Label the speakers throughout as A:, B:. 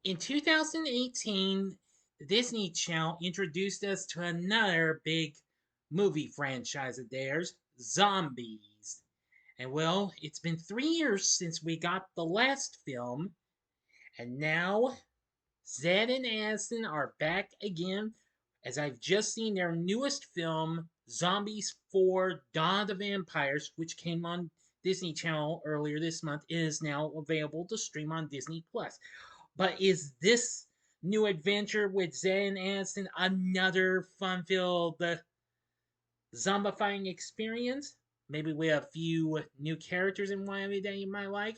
A: In 2018, the Disney Channel introduced us to another big movie franchise of theirs, Zombies. And well, it's been 3 years since we got the last film, and now Zed and Addison are back again as I've just seen their newest film, Zombies 4 Dawn of the Vampires, which came on Disney Channel earlier this month, is now available to stream on Disney Plus. But is this new adventure with Zed and Addison another fun-filled zombifying experience? Maybe with a few new characters in Miami that you might like?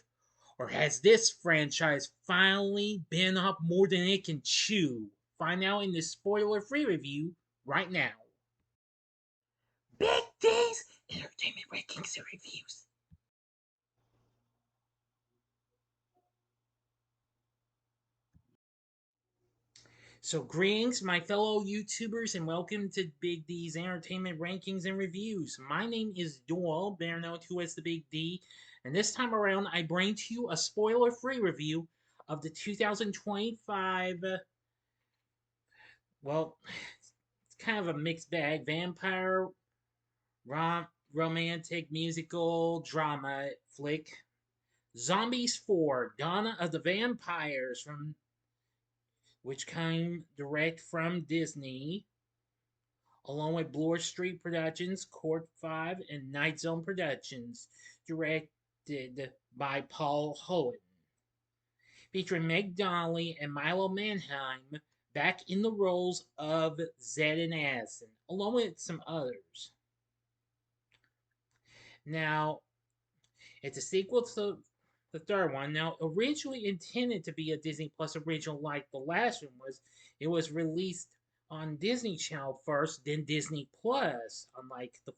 A: Or has this franchise finally been up more than it can chew? Find out in this spoiler-free review right now. Big D's Entertainment Rankings and Reviews. So, greetings, my fellow YouTubers, and welcome to Big D's Entertainment Rankings and Reviews. My name is Doyle, better known to as the Big D, and this time around I bring to you a spoiler-free review of the 2025, well, it's kind of a mixed bag, vampire, romantic, musical, drama flick, Zombies 4, Dawn of the Vampires, which came direct from Disney, along with Bloor Street Productions, Court 5, and Night Zone Productions, directed by Paul Hohen. Featuring Meg Donnelly and Milo Mannheim back in the roles of Zed and Addison, along with some others. Now, it's a sequel to the third one. Now, originally intended to be a Disney Plus original like the last one was, it was released on Disney Channel first, then Disney Plus, unlike the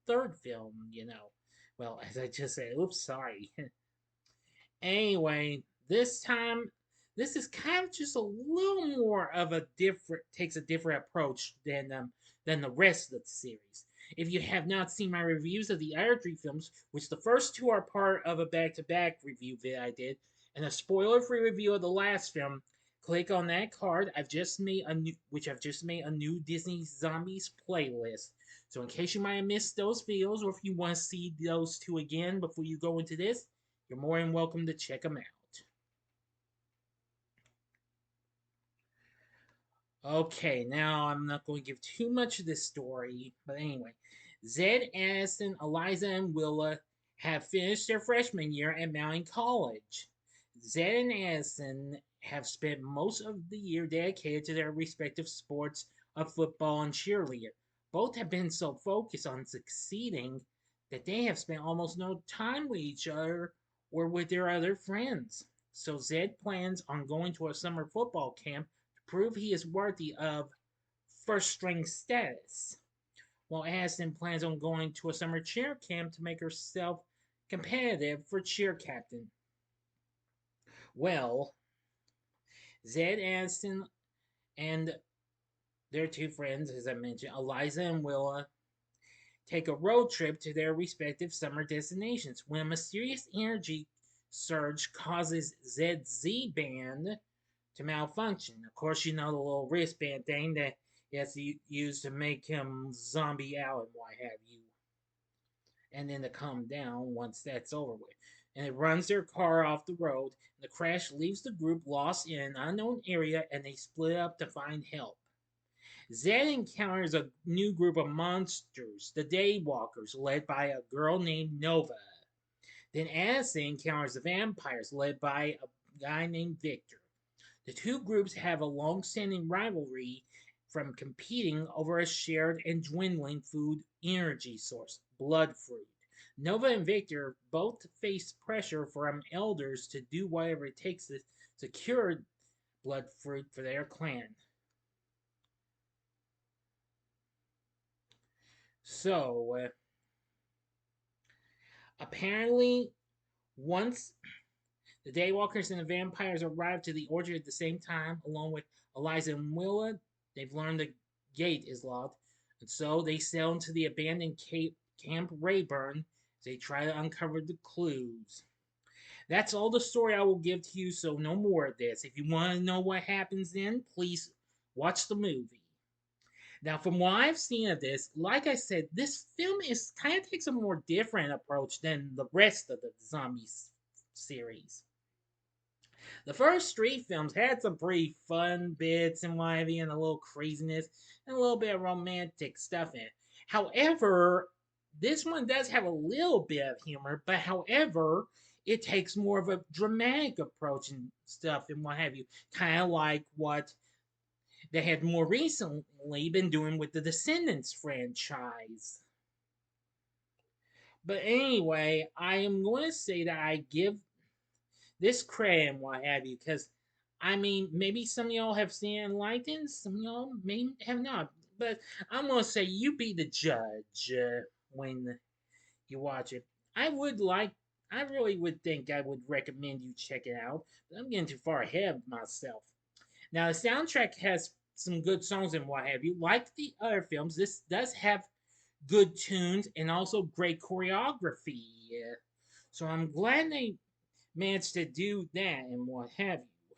A: third film. Well, as I just said, oops, sorry. Anyway, this time, this is kind of just a little more of takes a different approach than the rest of the series. If you have not seen my reviews of the other three films, which the first two are part of a back-to-back review that I did, and a spoiler-free review of the last film, click on that card. I've just made a new Disney Zombies playlist. So in case you might have missed those videos, or if you want to see those two again before you go into this, you're more than welcome to check them out. Okay, now I'm not going to give too much of this story, but anyway. Zed, Addison, Eliza, and Willa have finished their freshman year at Mountain College. Zed and Addison have spent most of the year dedicated to their respective sports of football and cheerleader. Both have been so focused on succeeding that they have spent almost no time with each other or with their other friends. So Zed plans on going to a summer football camp to prove he is worthy of first string status, while Addison plans on going to a summer cheer camp to make herself competitive for cheer captain. Well, Zed, Addison, and their two friends, as I mentioned, Eliza and Willa, take a road trip to their respective summer destinations when a mysterious energy surge causes Zed's Z band to malfunction. Of course, you know the little wristband thing that he has to use to make him zombie out and what have you. And then to calm down once that's over with. And it runs their car off the road. And the crash leaves the group lost in an unknown area, and they split up to find help. Zed encounters a new group of monsters, the Daywalkers, led by a girl named Nova. Then Addison encounters the vampires, led by a guy named Victor. The two groups have a long-standing rivalry from competing over a shared and dwindling food energy source, blood fruit. Nova and Victor both face pressure from elders to do whatever it takes to secure blood fruit for their clan. So, apparently, once the Daywalkers and the vampires arrive to the orchard at the same time, along with Eliza and Willa, they've learned the gate is locked, and so they sail into the abandoned Camp Rayburn as they try to uncover the clues. That's all the story I will give to you, so no more of this. If you want to know what happens then, please watch the movie. Now, from what I've seen of this, like I said, this film is kind of takes a more different approach than the rest of the zombies series. The first three films had some pretty fun bits and what have you, and a little craziness, and a little bit of romantic stuff in it. However, this one does have a little bit of humor, but however, it takes more of a dramatic approach and stuff and what have you, kind of like what they had more recently been doing with the Descendants franchise. But anyway, I am going to say that I give this credit and what have you, because I mean, maybe some of y'all have seen it and liked it, and some of y'all may have not. But I'm gonna say you be the judge when you watch it. I would like, I really would think I would recommend you check it out. But I'm getting too far ahead of myself. Now the soundtrack has some good songs and what have you. Like the other films, this does have good tunes and also great choreography. So I'm glad they managed to do that and what have you.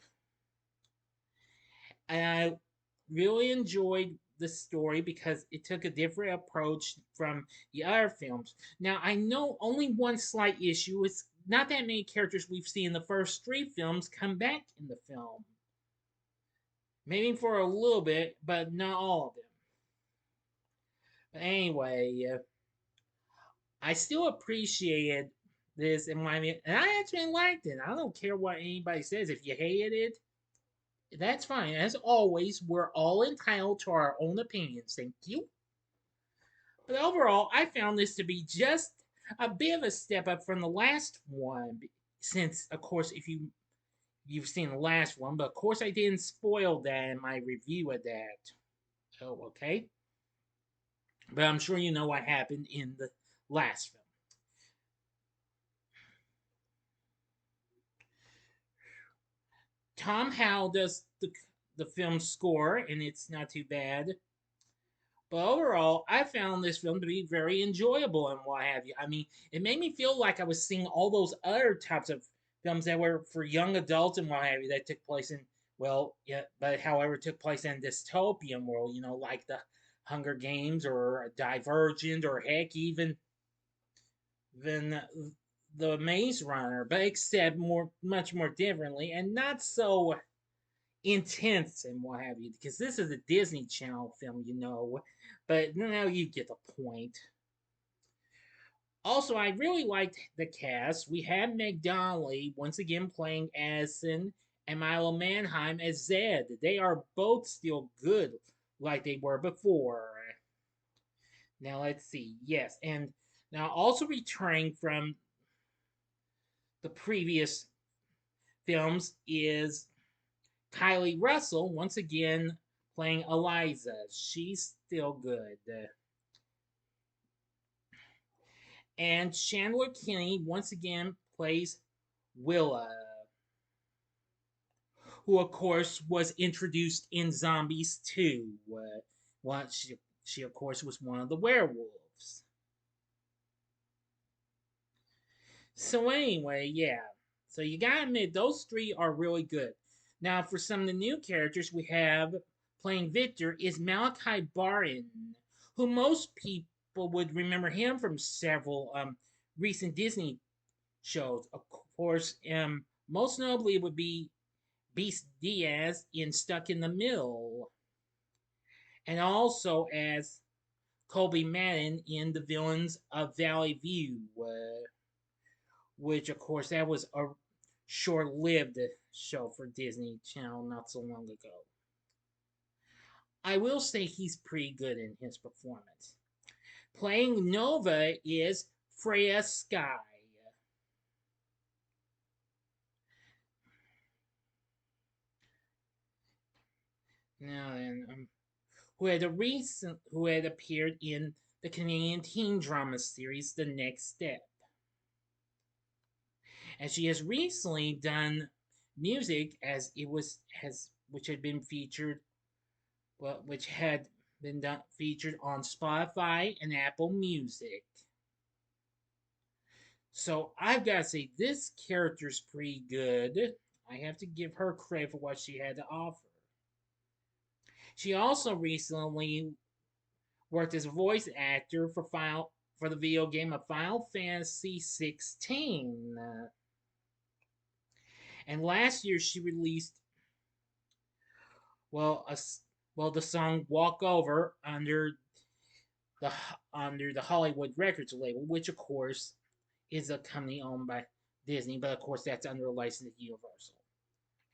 A: And I really enjoyed the story because it took a different approach from the other films. Now, I know only one slight issue is not that many characters we've seen in the first three films come back in the film. Maybe for a little bit, but not all of them. But anyway, I still appreciated this in my and I actually liked it. I don't care what anybody says. If you hated it, that's fine. As always, we're all entitled to our own opinions. Thank you. But overall, I found this to be just a bit of a step up from the last one. Since, of course, if you've seen the last one, but of course I didn't spoil that in my review of that. Oh, okay. But I'm sure you know what happened in the last film. Tom Howell does the film score, and it's not too bad. But overall, I found this film to be very enjoyable and what have you. I mean, it made me feel like I was seeing all those other types of films that were for young adults and what have you that took place in, well, yeah, but however, took place in a dystopian world, like the Hunger Games or Divergent or heck, even the Maze Runner, but except much more differently and not so intense and what have you, because this is a Disney Channel film. But now you get the point. Also, I really liked the cast. We had Meg Donnelly once again playing Addison and Milo Mannheim as Zed. They are both still good like they were before. Now let's see. Yes, and now also returning from the previous films is Kylee Russell, once again playing Eliza. She's still good. And Chandler Kinney, once again, plays Willa, who, of course, was introduced in Zombies 2. She, of course, was one of the werewolves. So, anyway, yeah. So, you gotta admit, those three are really good. Now, for some of the new characters we have playing Victor is Malachi Barton, who most people would remember him from several recent Disney shows. Of course, most notably it would be Beast Diaz in Stuck in the Middle, and also as Colby Madden in The Villains of Valley View, which, of course, that was a short-lived show for Disney Channel not so long ago. I will say he's pretty good in his performance. Playing Nova is Freya Skye. Now then, who had appeared in the Canadian teen drama series The Next Step. And she has recently done music as it was has which had been featured which had been featured on Spotify and Apple Music. So I've got to say, this character's pretty good. I have to give her credit for what she had to offer. She also recently worked as a voice actor for the video game of Final Fantasy 16. And last year she released well a well the song "Walk Over" the under the Hollywood Records label, which of course is a company owned by Disney, but of course that's under a license of Universal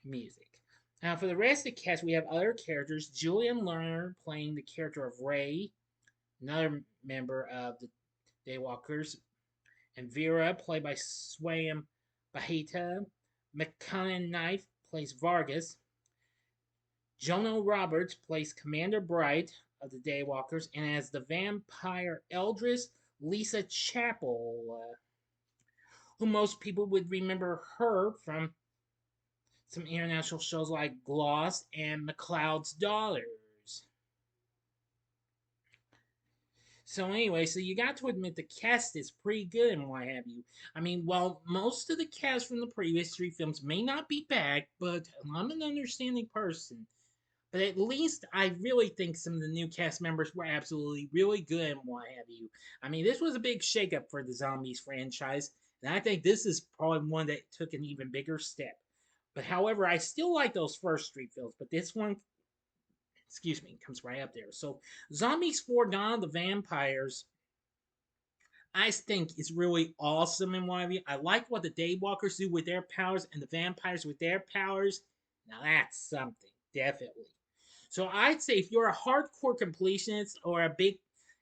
A: Music. Now, for the rest of the cast, we have other characters. Julian Lerner playing the character of Ray, another member of the Daywalkers, and Vera, played by Swayam Bahita. McCunnan Knife plays Vargas. Jonno Roberts plays Commander Bright of the Daywalkers, and as the vampire Eldris, Lisa Chappell, who most people would remember her from some international shows like Gloss and McCloud's Daughters. So anyway, so you got to admit the cast is pretty good and what have you. I mean, while most of the cast from the previous three films may not be back, but I'm an understanding person. But at least I really think some of the new cast members were absolutely really good and what have you. I mean, this was a big shakeup for the Zombies franchise, and I think this is probably one that took an even bigger step. But however, I still like those first three films, but this one, excuse me, comes right up there. So, Zombies 4 Dawn of the Vampires, I think is really awesome in one of you. I like what the Daywalkers do with their powers and the vampires with their powers. Now that's something, definitely. So I'd say if you're a hardcore completionist or a big,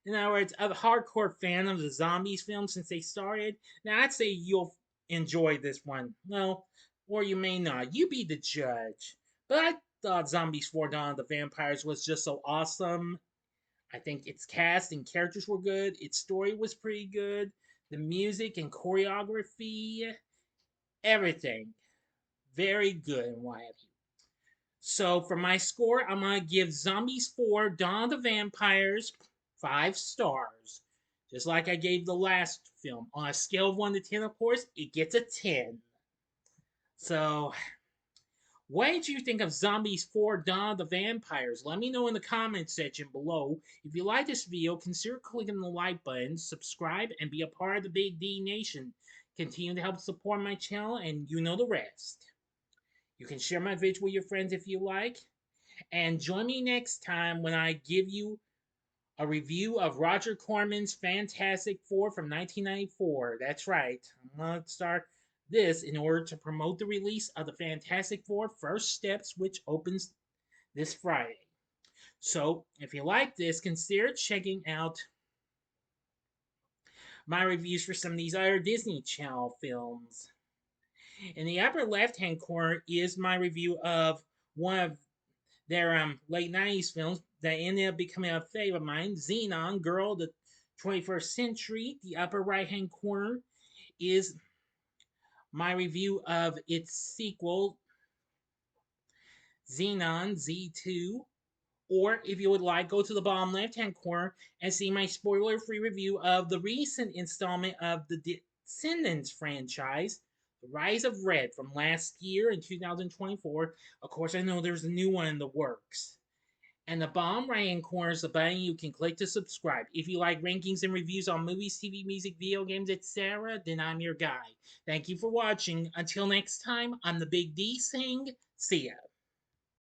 A: in other words, a hardcore fan of the Zombies film since they started, now I'd say you'll enjoy this one. Well, or you may not. You be the judge. But I thought Zombies 4 Dawn of the Vampires was just so awesome. I think its cast and characters were good. Its story was pretty good. The music and choreography, everything, very good and what have you. So for my score, I'm gonna give Zombies 4 Dawn of the Vampires 5 stars. Just like I gave the last film. On a scale of 1 to 10, of course, it gets a 10. So what did you think of Zombies 4 Dawn of the Vampires? Let me know in the comments section below. If you like this video, consider clicking the like button, subscribe, and be a part of the Big D Nation. Continue to help support my channel, and you know the rest. You can share my video with your friends if you like. And join me next time when I give you a review of Roger Corman's Fantastic Four from 1994. That's right. I'm going to start this in order to promote the release of the Fantastic Four First Steps, which opens this Friday. So, if you like this, consider checking out my reviews for some of these other Disney Channel films. In the upper left-hand corner is my review of one of their late 90s films that ended up becoming a favorite of mine, Xenon, Girl of the 21st Century. The upper right-hand corner is my review of its sequel, Xenon Z2. Or if you would like, go to the bottom left-hand corner and see my spoiler-free review of the recent installment of the Descendants franchise, The Rise of Red, from last year in 2024. Of course, I know there's a new one in the works. And the bottom right-hand corner is the button you can click to subscribe. If you like rankings and reviews on movies, TV, music, video games, etc., then I'm your guy. Thank you for watching. Until next time, I'm the Big D saying, see ya.